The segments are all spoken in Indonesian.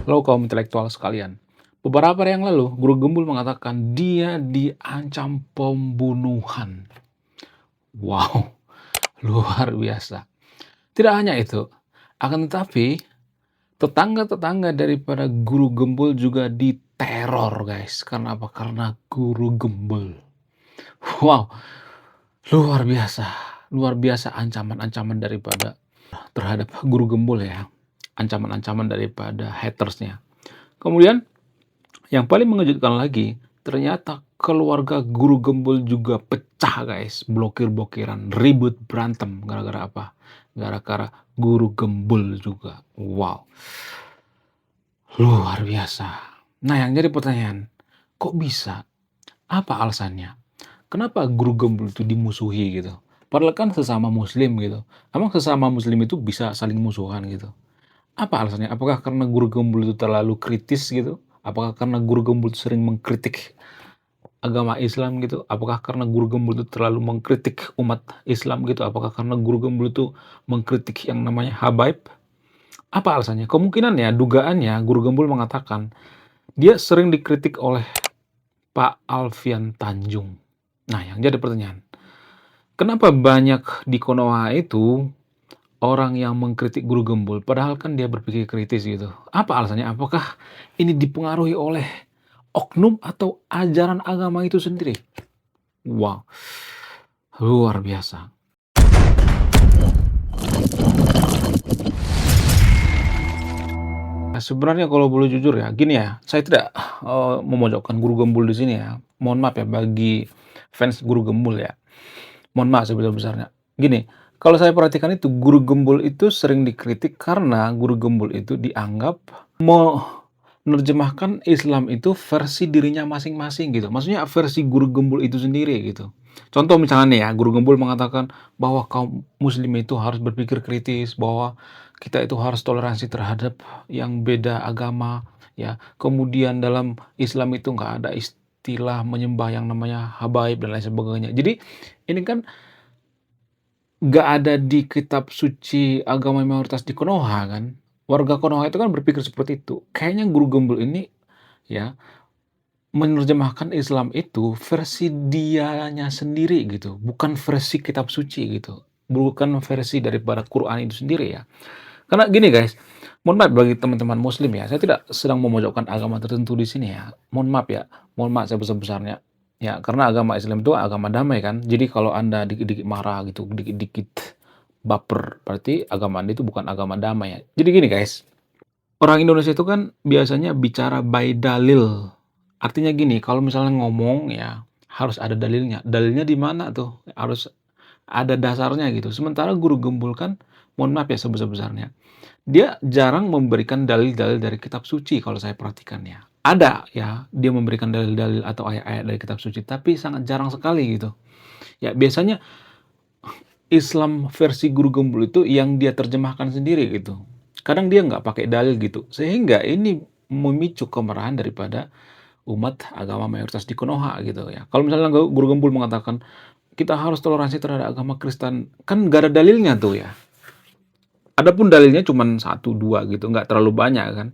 Halo kaum intelektual sekalian. Beberapa hari yang lalu, Guru Gembul mengatakan dia diancam pembunuhan. Wow, luar biasa. Tidak hanya itu, akan tetapi tetangga-tetangga daripada Guru Gembul juga diteror, guys. Karena apa? Karena Guru Gembul. Wow, luar biasa. Luar biasa ancaman-ancaman daripada terhadap Guru Gembul ya. Ancaman-ancaman daripada hatersnya. Kemudian yang paling mengejutkan lagi, ternyata keluarga Guru Gembul juga pecah guys, blokir-blokiran, ribut, berantem, gara-gara apa? Gara-gara Guru Gembul juga. Wow, luar biasa. Nah, yang jadi pertanyaan, kok bisa? Apa alasannya? Kenapa Guru Gembul itu dimusuhi gitu? Padahal kan sesama muslim gitu. Emang sesama muslim itu bisa saling musuhan gitu? Apa alasannya? Apakah karena Guru Gembul itu terlalu kritis gitu? Apakah karena Guru Gembul itu sering mengkritik agama Islam gitu? Apakah karena Guru Gembul itu terlalu mengkritik umat Islam gitu? Apakah karena Guru Gembul itu mengkritik yang namanya habaib? Apa alasannya? Kemungkinannya, dugaannya Guru Gembul mengatakan dia sering dikritik oleh Pak Alfian Tanjung. Nah, yang jadi pertanyaan, kenapa banyak di Konoha itu orang yang mengkritik Guru Gembul, padahal kan dia berpikir kritis gitu. Apa alasannya? Apakah ini dipengaruhi oleh oknum atau ajaran agama itu sendiri? Wow, luar biasa. Nah, sebenarnya kalau boleh jujur ya, gini ya, saya tidak, memojokkan Guru Gembul di sini ya. Mohon maaf ya bagi fans Guru Gembul ya. Mohon maaf sebesar-besarnya. Gini, kalau saya perhatikan itu Guru Gembul itu sering dikritik karena Guru Gembul itu dianggap menerjemahkan Islam itu versi dirinya masing-masing gitu. Maksudnya versi Guru Gembul itu sendiri gitu. Contoh misalnya nih ya, Guru Gembul mengatakan bahwa kaum muslim itu harus berpikir kritis, bahwa kita itu harus toleransi terhadap yang beda agama, ya. Kemudian dalam Islam itu nggak ada istilah menyembah yang namanya habaib dan lain sebagainya. Jadi ini kan nggak ada di kitab suci agama mayoritas di Konoha kan. Warga Konoha itu kan berpikir seperti itu. Kayaknya Guru Gembul ini ya menerjemahkan Islam itu versi dianya sendiri gitu, bukan versi kitab suci gitu, bukan versi daripada Quran itu sendiri ya. Karena gini guys, mohon maaf bagi teman-teman muslim ya, saya tidak sedang memojokkan agama tertentu di sini ya. Mohon maaf ya, mohon maaf sebesar-besarnya. Ya, karena agama Islam itu agama damai kan. Jadi kalau Anda dikit-dikit marah gitu, dikit-dikit baper, berarti agama Anda itu bukan agama damai ya. Jadi gini guys, orang Indonesia itu kan biasanya bicara by dalil. Artinya gini, kalau misalnya ngomong ya harus ada dalilnya. Dalilnya di mana tuh? Harus ada dasarnya gitu. Sementara Guru Gembul kan, mohon maaf ya sebesar-besarnya, dia jarang memberikan dalil-dalil dari kitab suci kalau saya perhatikan ya. Ada ya, dia memberikan dalil-dalil atau ayat-ayat dari kitab suci, tapi sangat jarang sekali gitu. Ya, biasanya Islam versi Guru Gembul itu yang dia terjemahkan sendiri gitu. Kadang dia nggak pakai dalil gitu. Sehingga ini memicu kemarahan daripada umat agama mayoritas di Konoha gitu ya. Kalau misalnya Guru Gembul mengatakan kita harus toleransi terhadap agama Kristen, kan nggak ada dalilnya tuh ya. Adapun dalilnya cuma satu dua gitu, nggak terlalu banyak kan.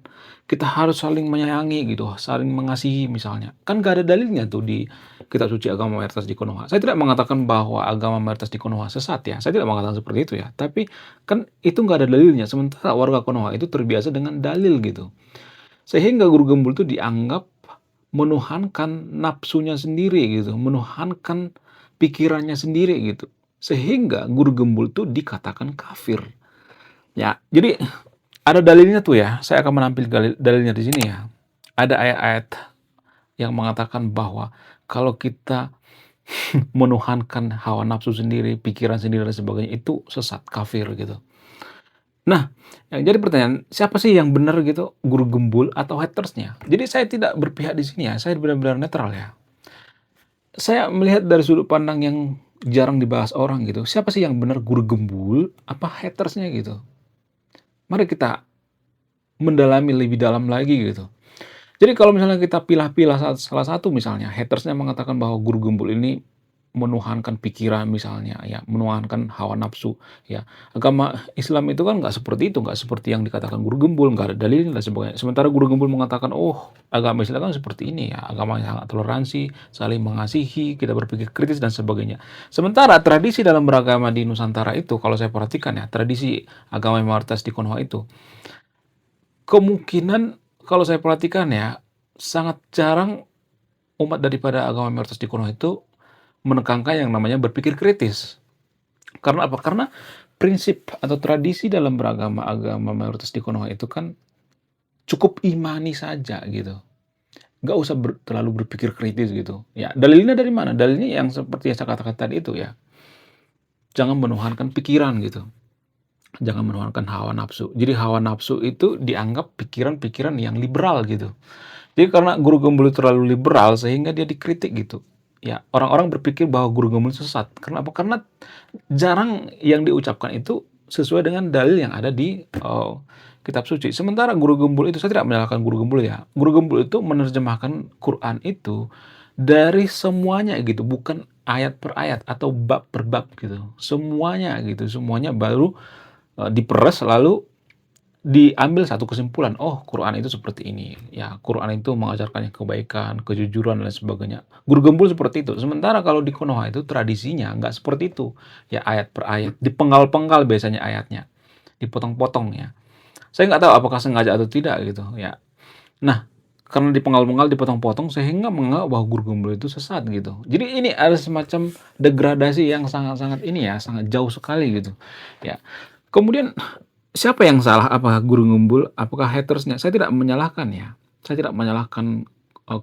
Kita harus saling menyayangi gitu, saling mengasihi misalnya. Kan nggak ada dalilnya tuh di kitab suci agama mayoritas di Konoha. Saya tidak mengatakan bahwa agama mayoritas di Konoha sesat ya, saya tidak mengatakan seperti itu ya. Tapi kan itu nggak ada dalilnya, sementara warga Konoha itu terbiasa dengan dalil gitu. Sehingga Guru Gembul itu dianggap menuhankan nafsunya sendiri gitu, menuhankan pikirannya sendiri gitu. Sehingga Guru Gembul itu dikatakan kafir. Ya, jadi ada dalilnya tuh ya. Saya akan menampilkan dalilnya di sini ya. Ada ayat-ayat yang mengatakan bahwa kalau kita menuhankan hawa nafsu sendiri, pikiran sendiri dan sebagainya itu sesat, kafir gitu. Nah, yang jadi pertanyaan, siapa sih yang benar gitu, Guru Gembul atau hatersnya? Jadi saya tidak berpihak di sini ya, saya benar-benar netral ya. Saya melihat dari sudut pandang yang jarang dibahas orang gitu. Siapa sih yang benar, Guru Gembul apa hatersnya gitu? Mari kita mendalami lebih dalam lagi gitu. Jadi kalau misalnya kita pilah-pilah salah satu misalnya, hatersnya mengatakan bahwa Guru Gembul ini menuhankan pikiran misalnya ya, menuhankan hawa nafsu ya. Agama Islam itu kan nggak seperti itu, nggak seperti yang dikatakan Guru Gembul, nggak ada dalilnya dan sebagainya. Sementara Guru Gembul mengatakan, "Oh, agama Islam kan seperti ini ya, agama yang sangat toleransi, saling mengasihi, kita berpikir kritis dan sebagainya." Sementara tradisi dalam beragama di Nusantara itu kalau saya perhatikan ya, tradisi agama yang mayoritas di Konoha itu, kemungkinan kalau saya perhatikan ya, sangat jarang umat daripada agama mayoritas di Konoha itu menekankan yang namanya berpikir kritis. Karena apa? Karena prinsip atau tradisi dalam beragama agama mayoritas di Konoha itu kan cukup imani saja gitu. Nggak usah terlalu berpikir kritis gitu. Ya, dalilnya dari mana? Dalilnya yang seperti yang saya katakan tadi itu ya. Jangan menuhankan pikiran gitu. Jangan menuhankan hawa nafsu. Jadi hawa nafsu itu dianggap pikiran-pikiran yang liberal gitu. Jadi karena Guru Gembul terlalu liberal sehingga dia dikritik gitu. Ya, orang-orang berpikir bahwa Guru Gembul sesat. Kenapa? Karena jarang yang diucapkan itu sesuai dengan dalil yang ada di kitab suci. Sementara Guru Gembul itu, saya tidak menyalahkan Guru Gembul ya. Guru Gembul itu menerjemahkan Quran itu dari semuanya gitu, bukan ayat per ayat atau bab per bab gitu. Semuanya gitu, semuanya baru diperes lalu diambil satu kesimpulan, oh Quran itu seperti ini. Ya, Quran itu mengajarkan kebaikan, kejujuran dan sebagainya. Guru Gembul seperti itu. Sementara kalau di Konoha itu tradisinya nggak seperti itu. Ya ayat per ayat, dipenggal-penggal biasanya ayatnya, dipotong-potong ya. Saya nggak tahu apakah sengaja atau tidak gitu ya. Nah, karena dipenggal-penggal, dipotong-potong sehingga menganggap bahwa Guru Gembul itu sesat gitu. Jadi ini ada semacam degradasi yang sangat-sangat ini ya, sangat jauh sekali gitu. Ya. Kemudian siapa yang salah? Apakah Guru Gembul? Apakah hatersnya? Saya tidak menyalahkan ya. Saya tidak menyalahkan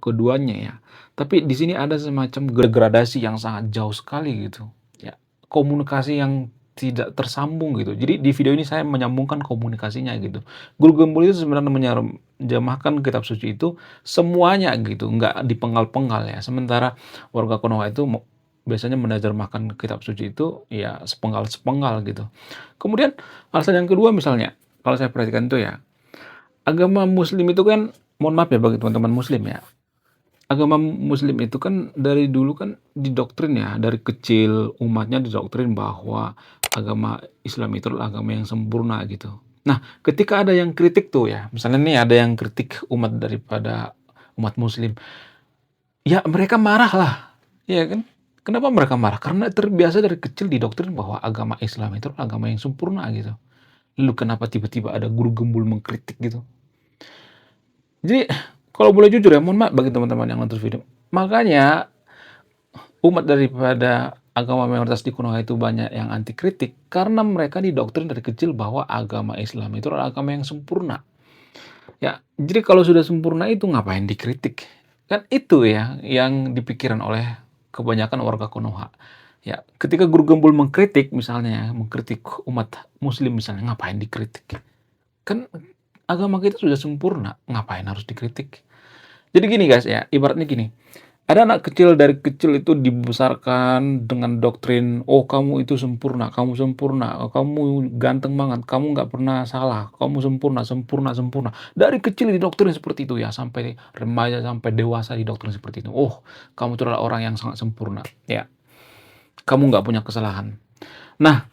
keduanya ya. Tapi di sini ada semacam degradasi yang sangat jauh sekali gitu. Ya, komunikasi yang tidak tersambung gitu. Jadi di video ini saya menyambungkan komunikasinya gitu. Guru Gembul itu sebenarnya menerjemahkan kitab suci itu semuanya gitu, nggak dipenggal-penggal ya. Sementara warga Konoha itu biasanya menerjemahkan kitab suci itu ya sepenggal-sepenggal gitu. Kemudian alasan yang kedua misalnya, kalau saya perhatikan itu ya, agama Muslim itu kan, mohon maaf ya bagi teman-teman Muslim ya, agama Muslim itu kan dari dulu kan didoktrin ya, dari kecil umatnya didoktrin bahwa agama Islam itu adalah agama yang sempurna gitu. Nah, ketika ada yang kritik tuh ya, misalnya nih ada yang kritik umat daripada umat Muslim, ya mereka marah lah, ya kan? Kenapa mereka marah? Karena terbiasa dari kecil didoktrin bahwa agama Islam itu adalah agama yang sempurna gitu. Lalu kenapa tiba-tiba ada Guru Gembul mengkritik gitu? Jadi kalau boleh jujur ya, mohon maaf bagi teman-teman yang nonton video. Makanya umat daripada agama mayoritas di Konoha itu banyak yang anti kritik karena mereka didoktrin dari kecil bahwa agama Islam itu adalah agama yang sempurna. Ya, jadi kalau sudah sempurna itu ngapain dikritik? Kan itu ya yang dipikirkan oleh kebanyakan warga Konoha. Ya, ketika Guru Gembul mengkritik misalnya, mengkritik umat Muslim misalnya, ngapain dikritik? Kan agama kita sudah sempurna, ngapain harus dikritik? Jadi gini guys ya, ibaratnya gini. Ada anak kecil dari kecil itu dibesarkan dengan doktrin, oh kamu itu sempurna, oh, kamu ganteng banget, kamu nggak pernah salah, kamu sempurna, sempurna, sempurna. Dari kecil didoktrin seperti itu ya, sampai remaja, sampai dewasa didoktrin seperti itu. Oh, kamu itu adalah orang yang sangat sempurna. Ya, kamu nggak punya kesalahan. Nah,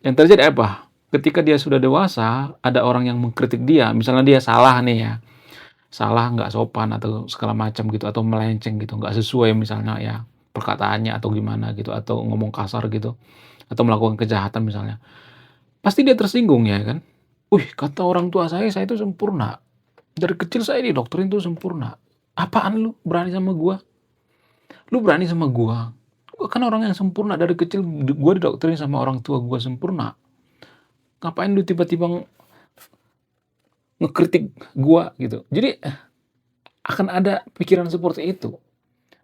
yang terjadi apa? Ketika dia sudah dewasa, ada orang yang mengkritik dia, misalnya dia salah nih ya, salah nggak sopan atau segala macam gitu, atau melenceng gitu, nggak sesuai misalnya ya perkataannya atau gimana gitu, atau ngomong kasar gitu, atau melakukan kejahatan misalnya. Pasti dia tersinggung ya kan? Wih, kata orang tua saya itu sempurna. Dari kecil saya didoktrin tuh sempurna. Apaan lu berani sama gua? Lu berani sama gua? Gua kan orang yang sempurna dari kecil, gua didoktrin sama orang tua gua sempurna. Ngapain lu tiba-tiba ngekritik gua gitu. Jadi akan ada pikiran seperti itu.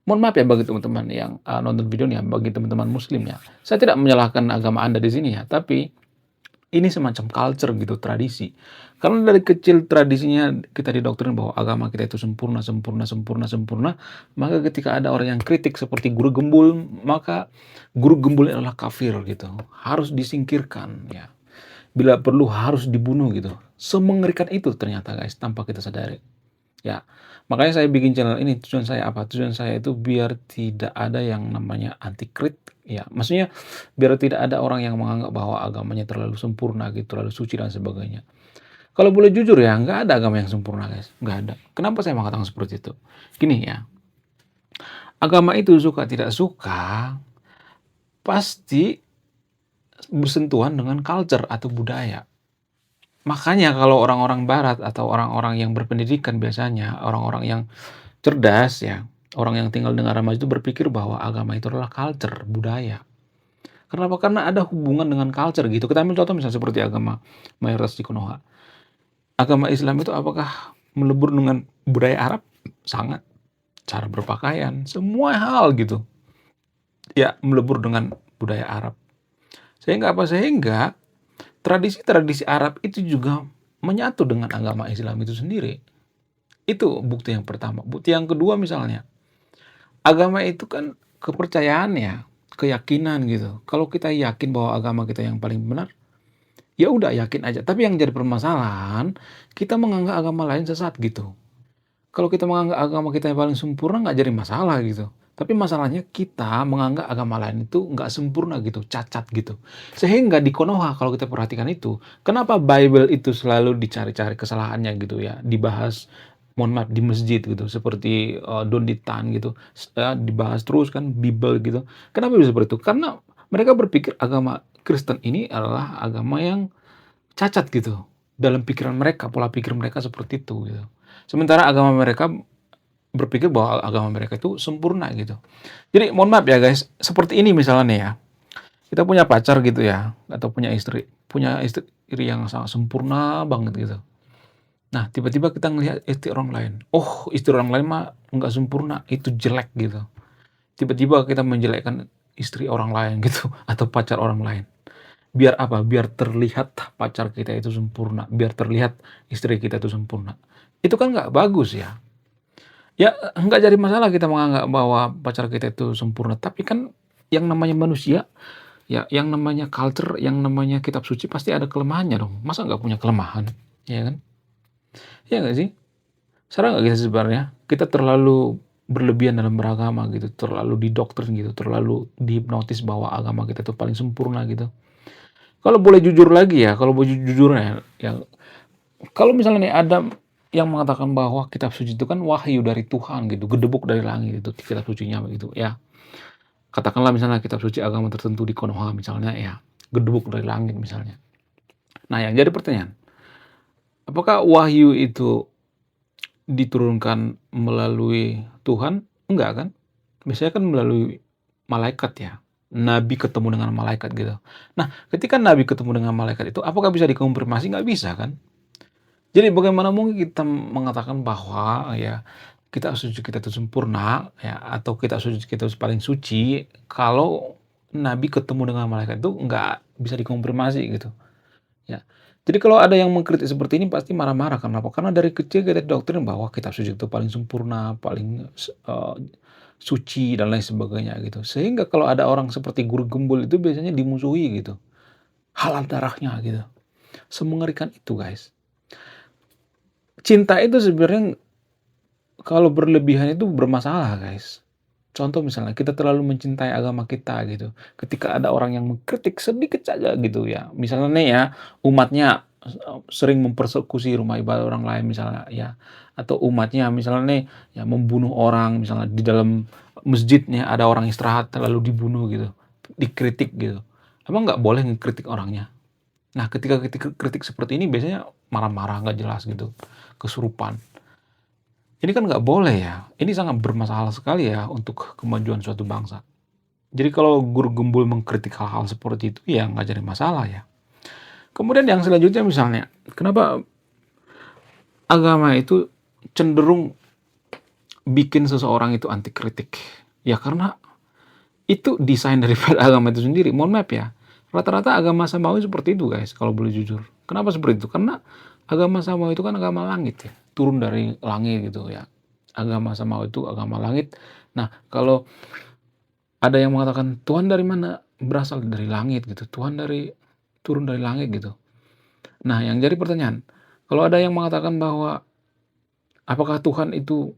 Mohon maaf ya bagi teman-teman yang nonton video ini ya, bagi teman-teman Muslim ya. Saya tidak menyalahkan agama Anda di sini ya, tapi ini semacam culture gitu, tradisi. Karena dari kecil tradisinya kita didoktrin bahwa agama kita itu sempurna, sempurna, sempurna, sempurna. Maka ketika ada orang yang kritik seperti Guru Gembul, maka Guru Gembul adalah kafir gitu. Harus disingkirkan ya. Bila perlu harus dibunuh gitu. Semengerikan itu ternyata guys, tanpa kita sadari. Ya, makanya saya bikin channel ini, tujuan saya apa? Tujuan saya itu biar tidak ada yang namanya anti kritik, ya. Maksudnya biar tidak ada orang yang menganggap bahwa agamanya terlalu sempurna gitu, terlalu suci dan sebagainya. Kalau boleh jujur ya, nggak ada agama yang sempurna, guys, nggak ada. Kenapa saya mengatakan seperti itu? Gini ya, agama itu suka tidak suka, pasti bersentuhan dengan culture atau budaya. Makanya kalau orang-orang barat atau orang-orang yang berpendidikan biasanya, orang-orang yang cerdas ya, orang yang tinggal dengan ramah itu berpikir bahwa agama itu adalah culture, budaya. Kenapa? Karena ada hubungan dengan culture gitu. Kita ambil contoh misalnya seperti agama mayoritas di Konoha. Agama Islam itu apakah melebur dengan budaya Arab? Sangat. Cara berpakaian, semua hal gitu. Ya, melebur dengan budaya Arab. Sehingga apa? Sehingga tradisi-tradisi Arab itu juga menyatu dengan agama Islam itu sendiri. Itu bukti yang pertama. Bukti yang kedua misalnya, agama itu kan kepercayaan ya, keyakinan gitu. Kalau kita yakin bahwa agama kita yang paling benar, ya udah yakin aja. Tapi yang jadi permasalahan, kita menganggap agama lain sesat gitu. Kalau kita menganggap agama kita yang paling sempurna nggak jadi masalah gitu. Tapi masalahnya kita menganggap agama lain itu nggak sempurna gitu, cacat gitu. Sehingga di Konoha kalau kita perhatikan itu, kenapa Bible itu selalu dicari-cari kesalahannya gitu ya, dibahas mohon maaf di masjid gitu, seperti Donditan gitu, dibahas terus kan Bible gitu. Kenapa bisa seperti itu? Karena mereka berpikir agama Kristen ini adalah agama yang cacat gitu. Dalam pikiran mereka, pola pikir mereka seperti itu gitu. Sementara agama mereka berpikir bahwa agama mereka itu sempurna gitu. Jadi mohon maaf ya guys, seperti ini misalnya nih ya, kita punya pacar gitu ya, atau punya istri yang sangat sempurna banget gitu. Nah, tiba-tiba kita ngelihat istri orang lain. Oh, istri orang lain mah nggak sempurna, itu jelek gitu. Tiba-tiba kita menjelekkan istri orang lain gitu, atau pacar orang lain. Biar apa? Biar terlihat pacar kita itu sempurna, biar terlihat istri kita itu sempurna. Itu kan nggak bagus ya. Ya, nggak jadi masalah kita menganggap bahwa pacar kita itu sempurna, tapi kan yang namanya manusia, ya yang namanya culture, yang namanya kitab suci pasti ada kelemahannya dong. Masa nggak punya kelemahan? Ya kan? Ya nggak sih? Salah nggak kita sebenarnya? Kita terlalu berlebihan dalam beragama gitu, terlalu didoktrin gitu, terlalu dihipnotis bahwa agama kita itu paling sempurna gitu. Kalau boleh jujur lagi ya, kalau boleh jujur ya, kalau misalnya nih ada yang mengatakan bahwa kitab suci itu kan wahyu dari Tuhan gitu, gedebuk dari langit itu kitab sucinya begitu ya. Katakanlah misalnya kitab suci agama tertentu di Konoha misalnya ya, gedebuk dari langit misalnya. Nah yang jadi pertanyaan, apakah wahyu itu diturunkan melalui Tuhan? Enggak kan? Biasanya kan melalui malaikat ya. Nabi ketemu dengan malaikat gitu. Nah, ketika Nabi ketemu dengan malaikat itu, apakah bisa dikonfirmasi? Nggak bisa kan? Jadi bagaimana mungkin kita mengatakan bahwa ya kita suci kita itu sempurna ya atau kita suci kita itu paling suci kalau Nabi ketemu dengan malaikat itu nggak bisa dikonfirmasi gitu ya. Jadi kalau ada yang mengkritik seperti ini pasti marah-marah. Kenapa? Karena dari kecil kita didoktrin bahwa kitab suci itu paling sempurna, paling suci dan lain sebagainya gitu. Sehingga kalau ada orang seperti guru gembul itu biasanya dimusuhi gitu. Halal darahnya gitu. Semengerikan itu guys. Cinta itu sebenarnya kalau berlebihan itu bermasalah, guys. Contoh misalnya kita terlalu mencintai agama kita gitu. Ketika ada orang yang mengkritik sedikit saja gitu ya. Misalnya nih ya, umatnya sering mempersekusi rumah ibadah orang lain misalnya ya. Atau umatnya misalnya nih ya membunuh orang misalnya di dalam masjidnya ada orang istirahat lalu dibunuh gitu. Dikritik gitu. Emang nggak boleh ngekritik orangnya? Nah, ketika kritik seperti ini biasanya marah-marah nggak jelas gitu, kesurupan. Ini kan nggak boleh ya, ini sangat bermasalah sekali ya untuk kemajuan suatu bangsa. Jadi kalau guru gembul mengkritik hal-hal seperti itu ya nggak jadi masalah ya. Kemudian yang selanjutnya misalnya, kenapa agama itu cenderung bikin seseorang itu anti kritik? Ya karena itu desain daripada agama itu sendiri. Mohon maaf ya, rata-rata agama samawi seperti itu guys, kalau boleh jujur. Kenapa seperti itu? Karena agama samawi itu kan agama langit ya, turun dari langit gitu ya. Agama samawi itu agama langit. Nah, kalau ada yang mengatakan Tuhan dari mana? Berasal dari langit gitu. Tuhan turun dari langit gitu. Nah, yang jadi pertanyaan, kalau ada yang mengatakan bahwa Apakah Tuhan itu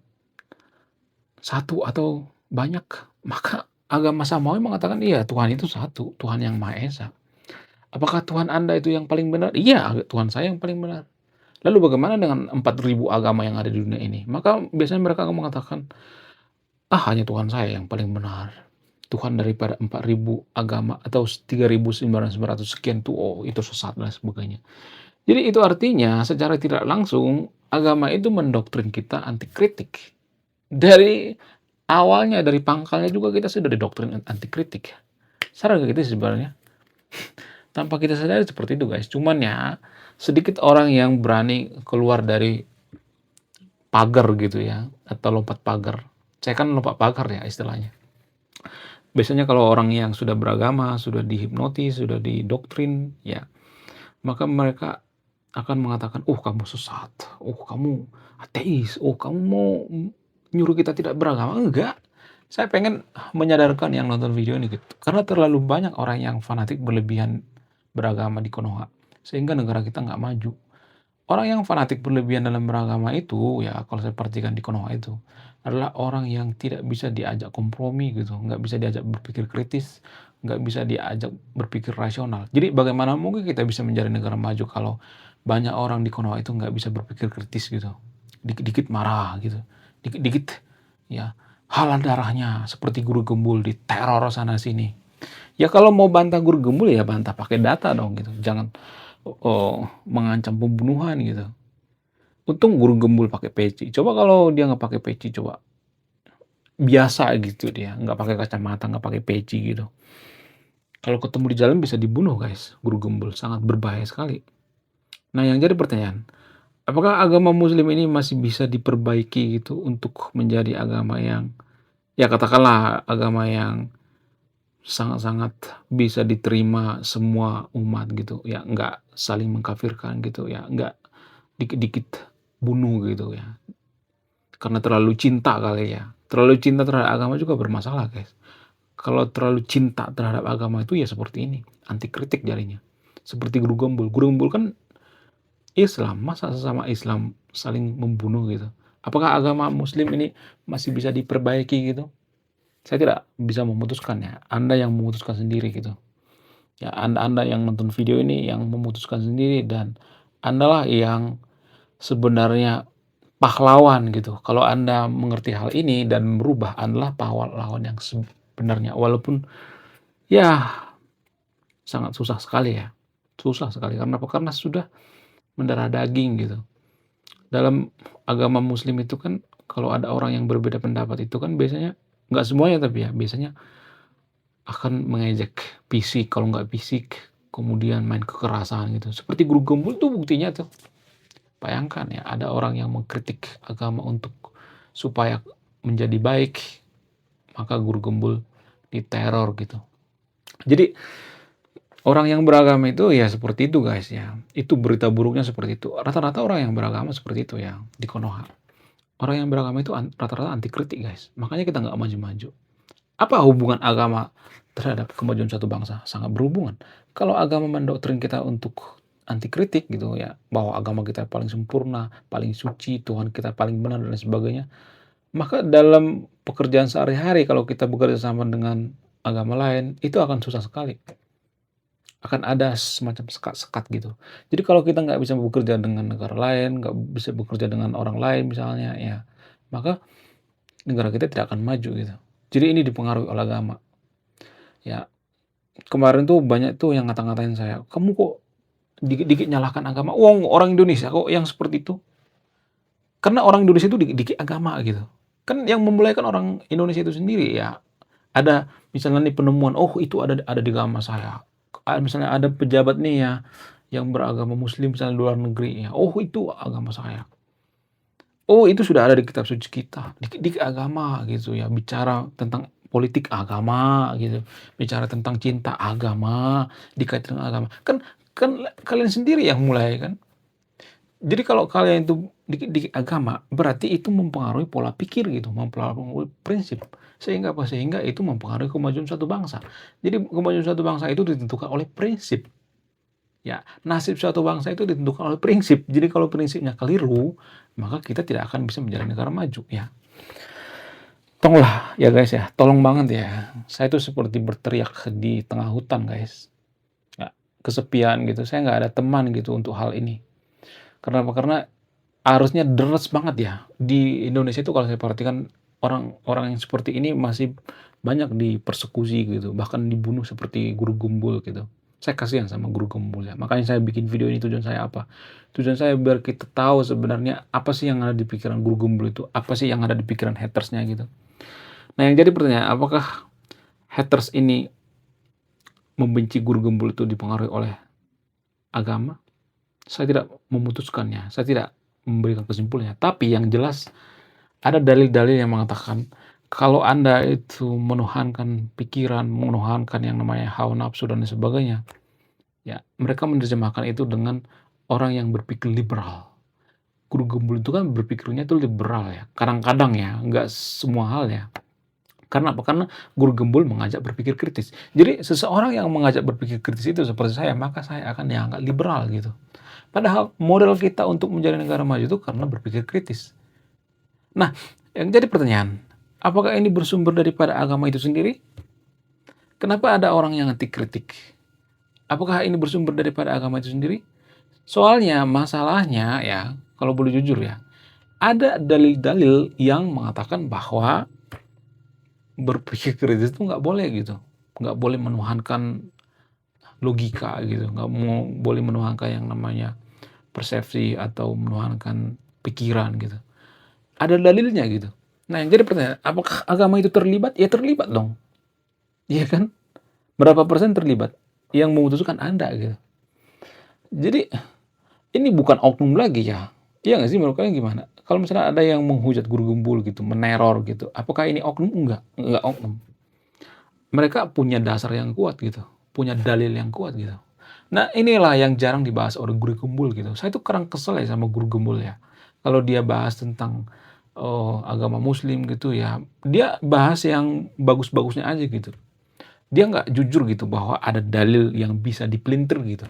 satu atau banyak? Maka agama Samawi mengatakan, iya Tuhan itu satu, Tuhan yang Maha Esa. Apakah Tuhan Anda itu yang paling benar? Iya, Tuhan saya yang paling benar. Lalu bagaimana dengan 4.000 agama yang ada di dunia ini? Maka biasanya mereka akan mengatakan, hanya Tuhan saya yang paling benar. Tuhan daripada 4.000 agama atau 3.900 sekian tuh, itu sesat dan sebagainya. Jadi itu artinya secara tidak langsung agama itu mendoktrin kita anti kritik. Dari awalnya, dari pangkalnya juga kita sudah didoktrin anti kritik. Sadar gak kita sebenarnya? Tanpa kita sadari seperti itu guys. Cuman ya, sedikit orang yang berani keluar dari pagar gitu ya, atau lompat pagar. Saya kan lompat pagar ya istilahnya. Biasanya kalau orang yang sudah beragama, sudah dihipnotis, sudah didoktrin, ya, maka mereka akan mengatakan, kamu sesat, kamu ateis, kamu mau nyuruh kita tidak beragama. Enggak. Saya pengen menyadarkan yang nonton video ini gitu. Karena terlalu banyak orang yang fanatik berlebihan beragama di Konoha. Sehingga negara kita nggak maju. Orang yang fanatik berlebihan dalam beragama itu, ya kalau saya perhatikan di Konoha itu, adalah orang yang tidak bisa diajak kompromi gitu, nggak bisa diajak berpikir kritis, nggak bisa diajak berpikir rasional. Jadi bagaimana mungkin kita bisa menjadi negara maju kalau banyak orang di Konoha itu nggak bisa berpikir kritis gitu, dikit-dikit marah gitu, dikit-dikit ya halan darahnya seperti guru gembul di teror sana sini. Ya kalau mau bantah guru gembul ya bantah pakai data dong gitu, jangan mengancam pembunuhan gitu. Untung guru gembul pakai peci. Coba kalau dia nggak pakai peci, coba biasa gitu dia, nggak pakai kacamata, nggak pakai peci gitu. Kalau ketemu di jalan bisa dibunuh guys, guru gembul sangat berbahaya sekali. Nah yang jadi pertanyaan, apakah agama Muslim ini masih bisa diperbaiki gitu untuk menjadi agama yang, ya katakanlah agama yang sangat-sangat bisa diterima semua umat gitu, ya nggak saling mengkafirkan gitu, ya nggak dikit-dikit bunuh gitu ya. Karena terlalu cinta kali ya. Terlalu cinta terhadap agama juga bermasalah guys. Kalau terlalu cinta terhadap agama itu ya seperti ini, anti kritik jadinya. Seperti guru gembul. Guru gembul kan Islam, masa sesama Islam saling membunuh gitu. Apakah agama Muslim ini masih bisa diperbaiki gitu? Saya tidak bisa memutuskan ya. Anda yang memutuskan sendiri gitu. Ya, Anda yang nonton video ini yang memutuskan sendiri, dan Andalah yang sebenarnya pahlawan gitu. Kalau Anda mengerti hal ini dan merubah, Andalah pahlawan yang sebenarnya. Walaupun ya sangat susah sekali ya. Susah sekali karena apa? Karena sudah mendarah daging gitu. Dalam agama Muslim itu kan kalau ada orang yang berbeda pendapat itu kan biasanya, nggak semuanya tapi ya, biasanya akan mengejek fisik, kalau nggak fisik, kemudian main kekerasan gitu. Seperti guru gembul tuh buktinya tuh. Bayangkan ya, ada orang yang mengkritik agama untuk supaya menjadi baik, maka guru gembul diteror gitu. Jadi orang yang beragama itu ya seperti itu guys ya. Itu berita buruknya seperti itu. Rata-rata orang yang beragama seperti itu ya di Konoha. Orang yang beragama itu rata-rata anti kritik guys. Makanya kita nggak maju-maju. Apa hubungan agama terhadap kemajuan suatu bangsa? Sangat berhubungan. Kalau agama mendoktrin kita untuk anti kritik gitu ya, bahwa agama kita paling sempurna, paling suci, Tuhan kita paling benar dan sebagainya, maka dalam pekerjaan sehari-hari kalau kita bekerja sama dengan agama lain, itu akan susah sekali. Akan ada semacam sekat-sekat gitu. Jadi kalau kita nggak bisa bekerja dengan negara lain, nggak bisa bekerja dengan orang lain misalnya ya, maka negara kita tidak akan maju gitu. Jadi ini dipengaruhi oleh agama. Ya, kemarin tuh banyak tuh yang ngata-ngatain saya, "Kamu kok dikit-dikit nyalahkan agama? Wong orang Indonesia kok yang seperti itu?" Karena orang Indonesia itu dikit-dikit agama gitu. Kan yang memulai kan orang Indonesia itu sendiri ya. Ada misalnya nih penemuan, itu ada di agama saya. Misalnya ada pejabat nih ya yang beragama Muslim misalnya di luar negeri ya, itu agama saya. Itu sudah ada di kitab suci kita. Dikit-dikit agama gitu ya, bicara tentang politik agama gitu, bicara tentang cinta agama, dikaitkan dengan agama. Kan kan kalian sendiri yang mulai kan. Jadi kalau kalian itu dikit-dikit agama, berarti itu mempengaruhi pola pikir gitu, mempengaruhi prinsip. Sehingga apa? Sehingga itu mempengaruhi kemajuan suatu bangsa. Jadi kemajuan suatu bangsa itu ditentukan oleh prinsip. Ya, nasib suatu bangsa itu ditentukan oleh prinsip. Jadi kalau prinsipnya keliru, maka kita tidak akan bisa menjadi negara maju, ya. Tolonglah ya guys ya, tolong banget ya. Saya itu seperti berteriak di tengah hutan guys. Ya, kesepian gitu. Saya nggak ada teman gitu untuk hal ini. Kenapa? Karena arusnya deras banget ya. Di Indonesia itu kalau saya perhatikan orang-orang yang seperti ini masih banyak dipersekusi gitu, bahkan dibunuh seperti guru Gembul gitu. Saya kasihan sama guru Gembul ya. Makanya saya bikin video ini tujuan saya apa? Tujuan saya biar kita tahu sebenarnya apa sih yang ada di pikiran guru Gembul itu, apa sih yang ada di pikiran hatersnya gitu. Nah, yang jadi pertanyaan, apakah haters ini membenci guru Gembul itu dipengaruhi oleh agama? Saya tidak memutuskannya, saya tidak memberikan kesimpulannya. Tapi yang jelas ada dalil-dalil yang mengatakan kalau Anda itu menuhankan pikiran, menuhankan yang namanya hawa nafsu dan sebagainya, ya mereka menerjemahkan itu dengan orang yang berpikir liberal. Guru Gembul itu kan berpikirnya itu liberal ya, kadang-kadang ya, nggak semua hal ya. Karena apa? Karena guru Gembul mengajak berpikir kritis. Jadi seseorang yang mengajak berpikir kritis itu seperti saya, maka saya akan dianggap liberal gitu. Padahal modal kita untuk menjadi negara maju itu karena berpikir kritis. Nah, yang jadi pertanyaan, apakah ini bersumber daripada agama itu sendiri? Kenapa ada orang yang anti kritik? Apakah ini bersumber daripada agama itu sendiri? Soalnya masalahnya ya, kalau boleh jujur ya, ada dalil-dalil yang mengatakan bahwa berpikir kritis itu nggak boleh gitu. Nggak boleh menuhankan logika gitu, nggak boleh menuhankan yang namanya persepsi atau menuhankan pikiran gitu. Ada dalilnya gitu. Nah, yang jadi pertanyaan, apakah agama itu terlibat? Ya terlibat dong. Iya kan? Berapa persen terlibat? Yang memutuskan Anda gitu. Jadi ini bukan oknum lagi ya. Iya nggak sih, menurut kalian gimana? Kalau misalnya ada yang menghujat guru Gembul gitu, meneror gitu, apakah ini oknum? Enggak oknum. Mereka punya dasar yang kuat gitu, punya dalil yang kuat gitu. Nah, inilah yang jarang dibahas oleh guru Gembul gitu. Saya tuh kadang kesel ya sama guru Gembul ya. Kalau dia bahas tentang agama Muslim gitu ya, dia bahas yang bagus-bagusnya aja gitu. Dia nggak jujur gitu bahwa ada dalil yang bisa dipelintir gitu.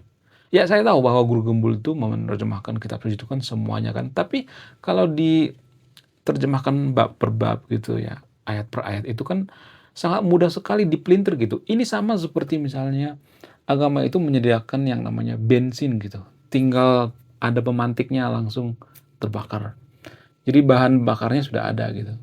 Ya saya tahu bahwa guru Gembul itu menerjemahkan kitab suci itu kan semuanya kan. Tapi kalau diterjemahkan bab per bab gitu ya, ayat per ayat itu kan sangat mudah sekali dipelintir gitu. Ini sama seperti misalnya agama itu menyediakan yang namanya bensin gitu. Tinggal ada pemantiknya langsung terbakar. Jadi bahan bakarnya sudah ada gitu.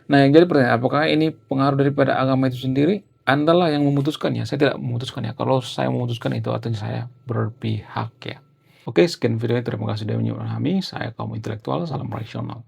Nah, yang jadi pertanyaan, apakah ini pengaruh daripada agama itu sendiri? Anda lah yang memutuskan ya, saya tidak memutuskan ya. Kalau saya memutuskan itu artinya saya berpihak ya. Oke, sekian videonya. Terima kasih sudah menyimak kami. Saya kaum intelektual, salam rasional.